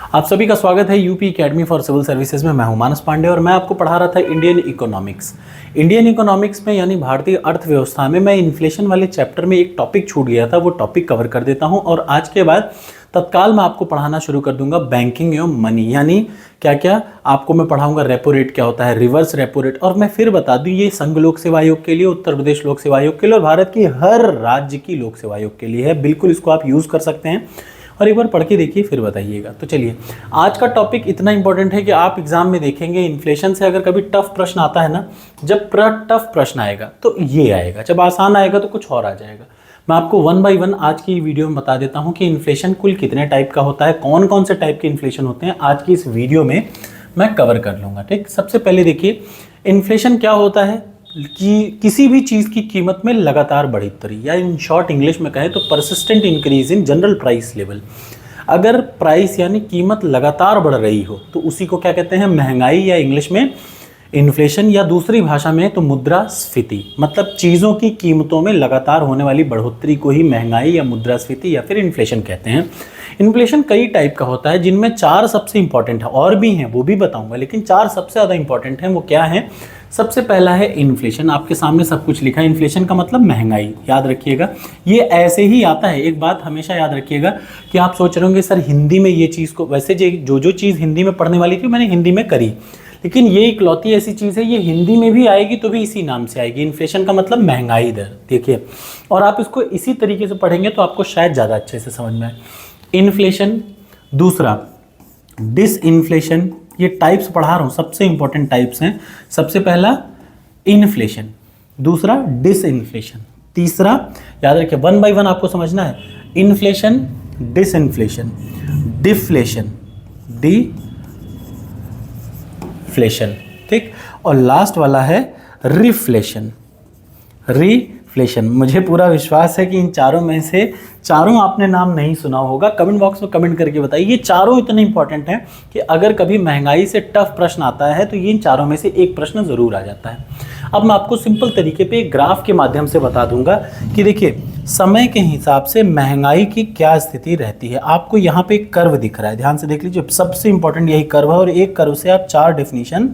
आप सभी का स्वागत है UP academy for civil services में। मैं हूं मानस पांडे और मैं आपको पढ़ा रहा था इंडियन इकोनॉमिक्स। इंडियन इकोनॉमिक्स में यानी भारतीय अर्थव्यवस्था में मैं इन्फ्लेशन वाले चैप्टर में एक टॉपिक छूट गया था, वो टॉपिक कवर कर देता हूं और आज के बाद तत्काल मैं आपको पढ़ाना शुरू कर दूंगा बैंकिंग एवं मनी, यानी क्या क्या आपको मैं पढ़ाऊंगा। रेपो रेट क्या होता है, रिवर्स रेपो रेट, और मैं फिर बता दूं ये संघ लोक सेवा आयोग के लिए, उत्तर प्रदेश लोक सेवा आयोग के लिए और भारत की हर राज्य की लोक सेवा आयोग के लिए है। बिल्कुल इसको आप यूज़ कर सकते हैं और एक बार पढ़ के देखिए फिर बताइएगा। तो चलिए, आज का टॉपिक इतना इंपॉर्टेंट है कि आप एग्जाम में देखेंगे इन्फ्लेशन से अगर कभी टफ प्रश्न आता है ना, जब टफ प्रश्न आएगा तो ये आएगा, जब आसान आएगा तो कुछ और आ जाएगा। मैं आपको वन बाय वन आज की वीडियो में बता देता हूँ कि इन्फ्लेशन कुल कितने टाइप का होता है, कौन कौन से टाइप के इन्फ्लेशन होते हैं, आज की इस वीडियो में मैं कवर कर लूँगा। ठीक, सबसे पहले देखिए इन्फ्लेशन क्या होता है कि किसी भी चीज़ की कीमत में लगातार बढ़ोतरी, या इन शॉर्ट इंग्लिश में कहें तो persistent increase in general price level. अगर प्राइस यानी कीमत लगातार बढ़ रही हो तो उसी को क्या कहते हैं, महंगाई, या इंग्लिश में इन्फ्लेशन, या दूसरी भाषा में तो मुद्रास्फीति। मतलब चीज़ों की कीमतों में लगातार होने वाली बढ़ोतरी को ही महंगाई या मुद्रास्फीति या फिर इन्फ्लेशन कहते हैं। इन्फ्लेशन कई टाइप का होता है, जिनमें चार सबसे इंपॉर्टेंट है, और भी हैं वो भी बताऊंगा, लेकिन चार सबसे ज़्यादा इंपॉर्टेंट हैं। वो क्या है? सबसे पहला है इन्फ्लेशन। आपके सामने सब कुछ लिखा है, इन्फ्लेशन का मतलब महंगाई, याद रखिएगा। ये ऐसे ही आता है, एक बात हमेशा याद रखिएगा कि आप सोच रहे होंगे सर हिंदी में ये चीज़ को, वैसे जो चीज़ हिंदी में पढ़ने वाली थी मैंने हिंदी में करी, लेकिन ये इकलौती ऐसी चीज़ है ये हिंदी में भी आएगी तो भी इसी नाम से आएगी। इन्फ्लेशन का मतलब महंगाई दर, देखिए, और आप इसको इसी तरीके से पढ़ेंगे तो आपको शायद ज़्यादा अच्छे से समझ में आए। इन्फ्लेशन, दूसरा डिसइन्फ्लेशन, ये टाइप्स पढ़ा रहा हूँ, सबसे इंपॉर्टेंट टाइप्स हैं। सबसे पहला इन्फ्लेशन, दूसरा डिसइन्फ्लेशन, तीसरा याद रखिए वन बाय वन आपको समझना है, इन्फ्लेशन, डिसइन्फ्लेशन, डिफ्लेशन, डिफ्लेशन, ठीक, और लास्ट वाला है रिफ्लेशन। मुझे पूरा विश्वास है कि इन चारों में से चारों आपने नाम नहीं सुना होगा। कमेंट बॉक्स में कमेंट करके बताइए। ये चारों इतने इंपॉर्टेंट हैं कि अगर कभी महंगाई से टफ प्रश्न आता है तो ये इन चारों में से एक प्रश्न ज़रूर आ जाता है। अब मैं आपको सिंपल तरीके पे एक ग्राफ के माध्यम से बता दूंगा कि देखिए समय के हिसाब से महंगाई की क्या स्थिति रहती है। आपको यहाँ पे एक कर्व दिख रहा है, ध्यान से देख लीजिए, सबसे इंपॉर्टेंट यही कर्व है और एक कर्व से आप चार डेफिनेशन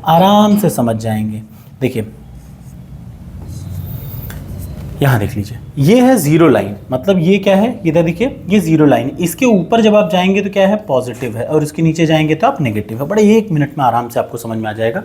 आराम से समझ जाएंगे। देखिए यहाँ देख लीजिए, ये है जीरो लाइन, मतलब ये क्या है, इधर देखिए ये जीरो लाइन, इसके ऊपर जब आप जाएंगे तो क्या है, पॉजिटिव है, और इसके नीचे जाएंगे तो आप नेगेटिव है। बड़े एक मिनट में आराम से आपको समझ में आ जाएगा।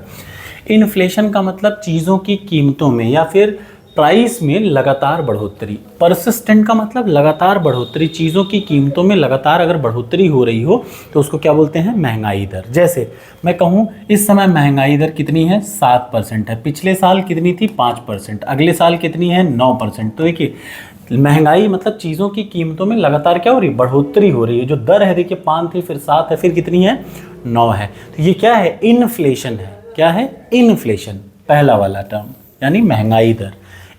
इन्फ्लेशन का मतलब चीज़ों की कीमतों में या फिर प्राइस में लगातार बढ़ोतरी। परसिस्टेंट का मतलब लगातार बढ़ोतरी, चीज़ों की कीमतों में लगातार अगर बढ़ोतरी हो रही हो तो उसको क्या बोलते हैं, महंगाई दर। जैसे मैं कहूँ इस समय महंगाई दर कितनी है, 7% है, पिछले साल कितनी थी, 5%, अगले साल कितनी है, 9%। तो देखिए महंगाई मतलब चीज़ों की कीमतों में लगातार क्या हो रही है, बढ़ोतरी हो रही है। जो दर है देखिए 5 थी, फिर 7 है, फिर कितनी है, 9 है। तो ये क्या है, इन्फ्लेशन है। क्या है, इन्फ्लेशन, पहला वाला टर्म यानी महंगाई दर,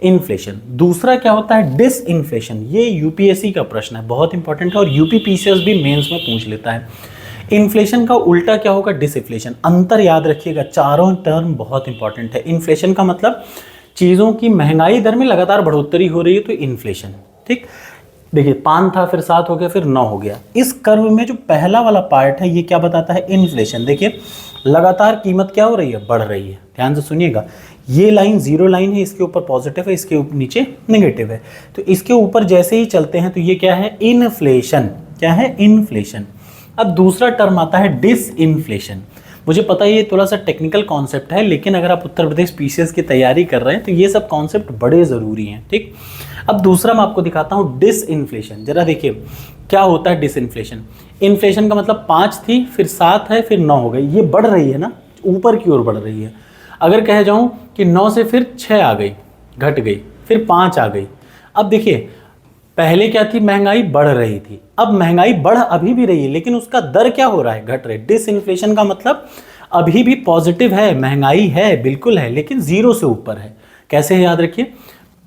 इन्फ्लेशन। दूसरा क्या होता है, डिसइन्फ्लेशन। ये यूपीएससी का प्रश्न है, बहुत इंपॉर्टेंट है, और यूपीपीसीएस भी मेंस में पूछ लेता है। इन्फ्लेशन का उल्टा क्या होगा, डिसइन्फ्लेशन। अंतर याद रखिएगा, चारों टर्म बहुत इंपॉर्टेंट है। इन्फ्लेशन का मतलब चीज़ों की महंगाई दर में लगातार बढ़ोतरी हो रही है तो इन्फ्लेशन, ठीक। देखिए 5 था, फिर 7 हो गया, फिर 9 हो गया। इस कर्व में जो पहला वाला पार्ट है ये क्या बताता है, इन्फ्लेशन। देखिए लगातार कीमत क्या हो रही है, बढ़ रही है। ध्यान से सुनिएगा, ये लाइन जीरो लाइन है, इसके ऊपर पॉजिटिव है, इसके नीचे नेगेटिव है। तो इसके ऊपर जैसे ही चलते हैं तो ये क्या है, इन्फ्लेशन। क्या है, इन्फ्लेशन। अब दूसरा टर्म आता है डिसइन्फ्लेशन। मुझे पता है ये थोड़ा सा टेक्निकल कॉन्सेप्ट है, लेकिन अगर आप उत्तर प्रदेश पीसीएस की तैयारी कर रहे हैं तो ये सब कॉन्सेप्ट बड़े ज़रूरी हैं, ठीक। अब दूसरा मैं आपको दिखाता हूँ डिसइन्फ्लेशन। जरा देखिए क्या होता है डिसइन्फ्लेशन। इन्फ्लेशन का मतलब 5 थी, फिर 7 है, फिर 9 हो गई। ये बढ़ रही है ना, ऊपर की ओर बढ़ रही है। अगर कह जाऊँ कि 9 से फिर 6 आ गई, घट गई, फिर 5 आ गई। अब देखिए पहले क्या थी, महंगाई बढ़ रही थी, अब महंगाई बढ़ अभी भी रही है, लेकिन उसका दर क्या हो रहा है, घट रही है। डिसइन्फ्लेशन का मतलब अभी भी पॉजिटिव है, महंगाई है, बिल्कुल है, लेकिन जीरो से ऊपर है। कैसे है, याद रखिए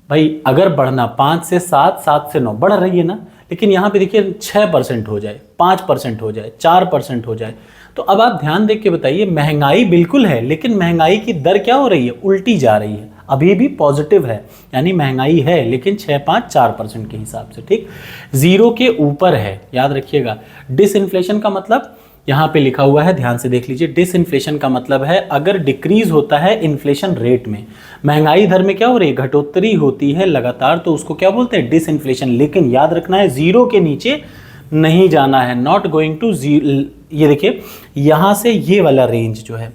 भाई, अगर बढ़ना 5 से 7, 7 से 9 बढ़ रही है ना, लेकिन यहाँ पे देखिए 6% हो जाए, 5% हो जाए, 4% हो जाए, तो अब आप ध्यान देख के बताइए, महंगाई बिल्कुल है लेकिन महंगाई की दर क्या हो रही है, उल्टी जा रही है, अभी भी पॉजिटिव है, यानी महंगाई है लेकिन 6, 5, 4% के हिसाब से, ठीक, जीरो के ऊपर है, याद रखिएगा। डिसइंफ्लेशन का मतलब यहाँ पे लिखा हुआ है, ध्यान से देख लीजिए, डिसइंफ्लेशन का मतलब है अगर डिक्रीज होता है इन्फ्लेशन रेट में, महंगाई दर में क्या हो रही है, घटोत्तरी होती है लगातार, तो उसको क्या बोलते हैं, डिसइंफ्लेशन। लेकिन याद रखना है जीरो के नीचे नहीं जाना है, नॉट गोइंग टू जीरो। ये देखिए यहाँ से ये वाला रेंज जो है,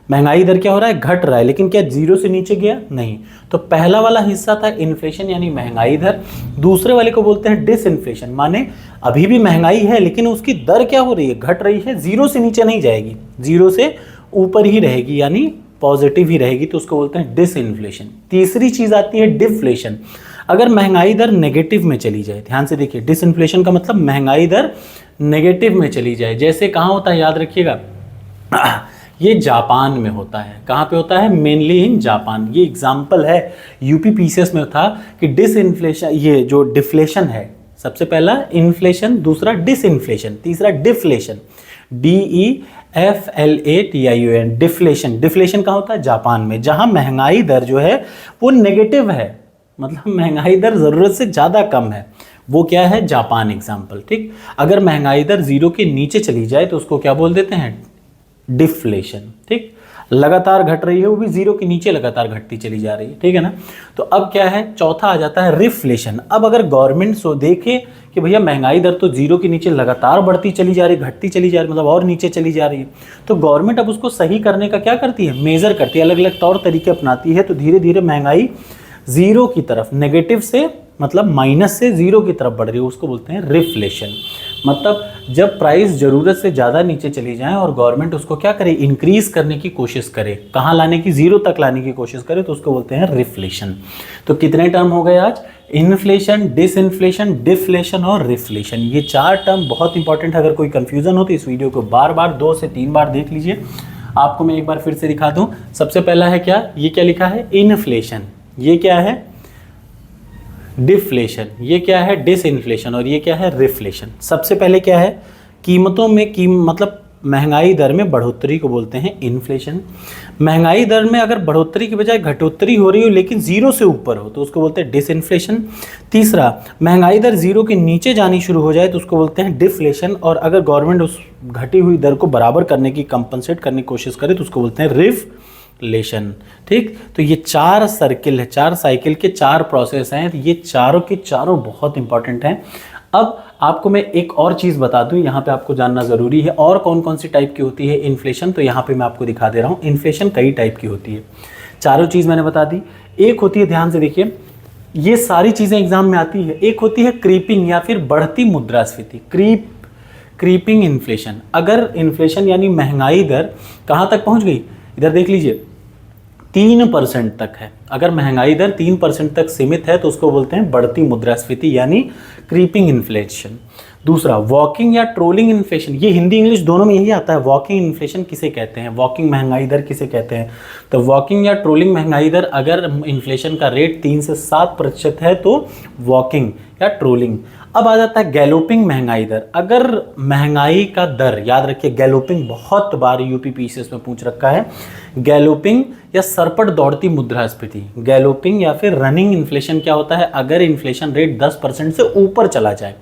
महंगाई दर क्या हो रहा है, घट रहा है, लेकिन क्या जीरो से नीचे गया, नहीं। तो पहला वाला हिस्सा था इन्फ्लेशन यानी महंगाई दर, दूसरे वाले को बोलते हैं डिसइन्फ्लेशन, माने अभी भी महंगाई है लेकिन उसकी दर क्या हो रही है, घट रही है, जीरो से नीचे नहीं जाएगी, जीरो से ऊपर ही रहेगी, यानी पॉजिटिव ही रहेगी, तो उसको बोलते हैं डिसइन्फ्लेशन। तीसरी चीज आती है डिफ्लेशन, अगर महंगाई दर नेगेटिव में चली जाए, ध्यान से देखिए, डिसइन्फ्लेशन का मतलब महंगाई दर नेगेटिव में चली जाए, जैसे कहाँ होता है, याद रखिएगा, ये जापान में होता है, कहाँ पे होता है, मेनली इन जापान। ये एग्जाम्पल है यूपी पीसीएस में था कि डिसइन्फ्लेशन, ये जो डिफ्लेशन है, सबसे पहला इन्फ्लेशन, दूसरा डिसइन्फ्लेशन, तीसरा डिफ्लेशन, DEFLATION, डिफ्लेशन। डिफ्लेशन कहाँ होता है, जापान में, जहाँ महंगाई दर जो है वो नेगेटिव है, मतलब महंगाई दर जरूरत से ज़्यादा कम है, वो क्या है, जापान एग्जाम्पल, ठीक। अगर महंगाई दर जीरो के नीचे चली जाए तो उसको क्या बोल देते हैं, डिफ्लेशन, ठीक, लगातार घट रही है, वो भी जीरो के नीचे लगातार घटती चली जा रही है, ठीक है ना। तो अब क्या है, चौथा आ जाता है रिफ्लेशन। अब अगर गवर्नमेंट सो देखे कि भैया महंगाई दर तो जीरो के नीचे लगातार बढ़ती चली जा रही, घटती चली जा रही, मतलब और नीचे चली जा रही है, तो गवर्नमेंट अब उसको सही करने का क्या करती है, मेजर करती है, अलग अलग तौर तरीके अपनाती है, तो धीरे धीरे महंगाई जीरो की तरफ, नेगेटिव से मतलब माइनस से जीरो की तरफ बढ़ रही है, उसको बोलते हैं रिफ्लेशन। मतलब जब प्राइस ज़रूरत से ज़्यादा नीचे चली जाए और गवर्नमेंट उसको क्या करे, इंक्रीज करने की कोशिश करे, कहाँ लाने की, जीरो तक लाने की कोशिश करे, तो उसको बोलते हैं रिफ्लेशन। तो कितने टर्म हो गए आज, इन्फ्लेशन, डिसइन्फ्लेशन, डिफ्लेशन और रिफ्लेशन। ये 4 टर्म बहुत इंपॉर्टेंट है, अगर कोई कंफ्यूजन हो तो इस वीडियो को बार बार 2 से 3 बार देख लीजिए। आपको मैं एक बार फिर से दिखा दूँ, सबसे पहला है क्या, ये क्या लिखा है, इन्फ्लेशन, ये क्या है, डिफ्लेशन, ये क्या है, डिसइन्फ्लेशन, और ये क्या है, रिफ्लेशन। सबसे पहले क्या है, कीमतों में मतलब महंगाई दर में बढ़ोतरी को बोलते हैं इन्फ्लेशन। महंगाई दर में अगर बढ़ोतरी की बजाय घटोतरी हो रही हो लेकिन जीरो से ऊपर हो तो उसको बोलते हैं डिसइन्फ्लेशन। तीसरा, महंगाई दर जीरो के नीचे जानी शुरू हो जाए तो उसको बोलते हैं डिफ्लेशन, और अगर गवर्नमेंट उस घटी हुई दर को बराबर करने की, कंपनसेट करने की कोशिश करे तो उसको बोलते हैं रिफ्लेशन, ठीक। तो ये 4 सर्किल है, 4 साइकिल के 4 प्रोसेस हैं, ये चारों के चारों बहुत इंपॉर्टेंट हैं। अब आपको मैं एक और चीज़ बता दूं, यहाँ पे आपको जानना ज़रूरी है, और कौन कौन सी टाइप की होती है इन्फ्लेशन, तो यहाँ पे मैं आपको दिखा दे रहा हूँ। इन्फ्लेशन कई टाइप की होती है, चारों चीज़ मैंने बता दी। एक होती है, ध्यान से देखिए, ये सारी चीज़ें एग्जाम में आती है, एक होती है क्रीपिंग या फिर बढ़ती मुद्रास्फीति, क्रीपिंग इन्फ्लेशन। अगर इन्फ्लेशन यानी महंगाई दर कहाँ तक पहुँच गई, इधर देख लीजिए, 3% तक है, अगर महंगाई दर 3% तक सीमित है तो उसको बोलते हैं बढ़ती मुद्रास्फीति यानी क्रीपिंग इन्फ्लेशन। दूसरा, वॉकिंग या ट्रोलिंग इन्फ्लेशन, ये हिंदी इंग्लिश दोनों में यही आता है। वॉकिंग इन्फ्लेशन किसे कहते हैं, वॉकिंग महंगाई दर किसे कहते हैं, तो वॉकिंग या ट्रोलिंग महंगाई दर, अगर इन्फ्लेशन का रेट 3 से 7% है तो वॉकिंग या ट्रोलिंग। अब आ जाता है गैलोपिंग महंगाई दर, अगर महंगाई का दर, याद रखिए गैलोपिंग बहुत बार यूपी पीसीएस में पूछ रखा है, गैलोपिंग या सरपट दौड़ती मुद्रास्फीति, गैलोपिंग या फिर रनिंग इन्फ्लेशन क्या होता है, अगर इन्फ्लेशन रेट 10% से ऊपर चला जाए,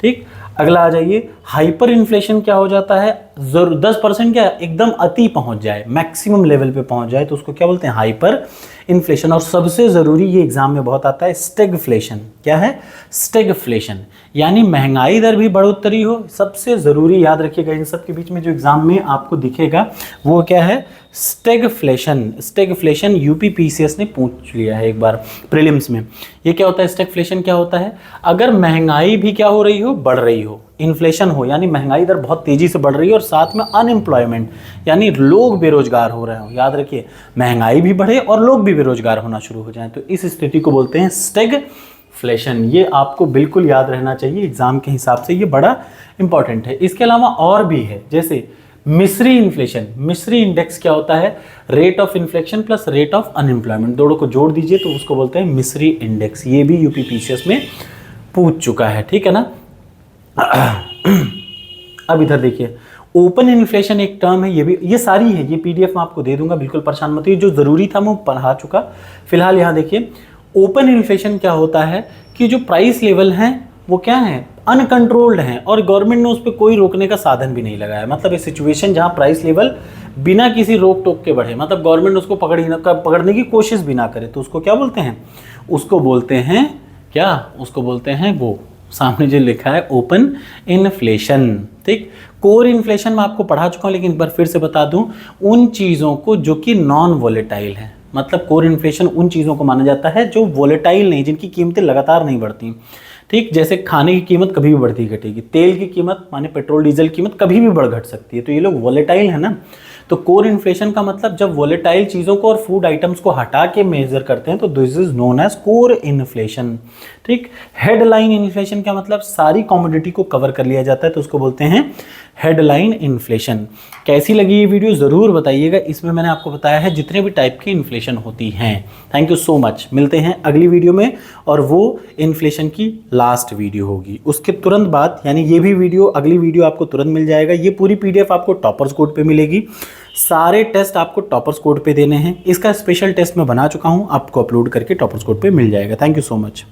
ठीक। अगला आ जाइए, हाइपर इन्फ्लेशन क्या हो जाता है, 10% क्या एकदम अति पहुंच जाए, मैक्सिमम लेवल पे पहुंच जाए तो उसको क्या बोलते हैं, हाइपर इन्फ्लेशन। और सबसे ज़रूरी, ये एग्जाम में बहुत आता है, स्टेगफ्लेशन। क्या है, स्टेगफ्लेशन, यानी महंगाई दर भी बढ़ोतरी हो। सबसे ज़रूरी याद रखिएगा, इन सब के बीच में जो एग्जाम में आपको दिखेगा वो क्या है, स्टेगफ्लेशन। स्टेगफ्लेशन यूपी पीसीएस ने पूछ लिया है एक बार प्रीलिम्स में। ये क्या होता है, स्टेगफ्लेशन क्या होता है, अगर महंगाई भी क्या हो रही हो, बढ़ रही हो, इन्फ्लेशन हो यानी महंगाई दर बहुत तेजी से बढ़ रही है और साथ में अनएम्प्लॉयमेंट यानी लोग बेरोजगार हो रहे हो। याद रखिए, महंगाई भी बढ़े और लोग भी बेरोजगार होना शुरू हो जाएं तो इस स्थिति को बोलते हैं स्टेगफ्लेशन। ये आपको बिल्कुल याद रहना चाहिए, एग्जाम के हिसाब से ये बड़ा इंपॉर्टेंट है। इसके अलावा और भी है, जैसे मिस्री इन्फ्लेशन। मिस्री इंडेक्स क्या होता है, rate of inflation plus rate of unemployment, दोनों को जोड़ दीजिए तो उसको बोलते हैं मिस्री इंडेक्स। ये भी यूपी पीसीएस में पूछ चुका है, ठीक है ना। अब इधर देखिए, ओपन इन्फ्लेशन एक टर्म है, ये भी, ये सारी है, ये पीडीएफ मैं आपको दे दूंगा, बिल्कुल परेशान मत होइए, जो ज़रूरी था मैं पढ़ा चुका। फिलहाल यहाँ देखिए, ओपन इन्फ्लेशन क्या होता है कि जो प्राइस लेवल हैं वो क्या है, अनकंट्रोल्ड हैं और गवर्नमेंट ने उस पर कोई रोकने का साधन भी नहीं लगाया। मतलब एक सिचुएशन जहाँ प्राइस लेवल बिना किसी रोक टोक के बढ़े, मतलब गवर्नमेंट उसको पकड़ने की कोशिश भी ना करे, तो उसको क्या बोलते हैं, उसको बोलते हैं क्या, उसको बोलते हैं वो सामने जो लिखा है ओपन इन्फ्लेशन। ठीक, कोर इन्फ्लेशन मैं आपको पढ़ा चुका हूँ, लेकिन एक बार फिर से बता दूं, उन चीज़ों को जो कि नॉन वोलेटाइल है, मतलब कोर इन्फ्लेशन उन चीज़ों को माना जाता है जो वोलेटाइल नहीं, जिनकी कीमतें लगातार नहीं बढ़ती। ठीक, जैसे खाने की कीमत कभी भी बढ़ती घटेगी, तेल की कीमत माने पेट्रोल डीजल कीमत कभी भी बढ़ घट सकती है, तो ये लोग वोलेटाइल है ना। तो कोर इन्फ्लेशन का मतलब जब वोलेटाइल चीज़ों को और फूड आइटम्स को हटा के मेजर करते हैं तो this is known as core inflation. ठीक, हेडलाइन इन्फ्लेशन का मतलब सारी कमोडिटी को कवर कर लिया जाता है, तो उसको बोलते हैं हेडलाइन इन्फ्लेशन। कैसी लगी ये वीडियो ज़रूर बताइएगा, इसमें मैंने आपको बताया है जितने भी टाइप की इन्फ्लेशन होती हैं। थैंक यू सो मच, मिलते हैं अगली वीडियो में, और वो इन्फ्लेशन की लास्ट वीडियो होगी, उसके तुरंत बाद, यानी ये भी वीडियो, अगली वीडियो आपको तुरंत मिल जाएगा। ये पूरी पीडीएफ आपको टॉपर्स कोड पे मिलेगी, सारे टेस्ट आपको टॉपर्स कोड पे देने हैं, इसका स्पेशल टेस्ट मैं बना चुका हूँ, आपको अपलोड करके टॉपर्स कोड पे मिल जाएगा। Thank you so much.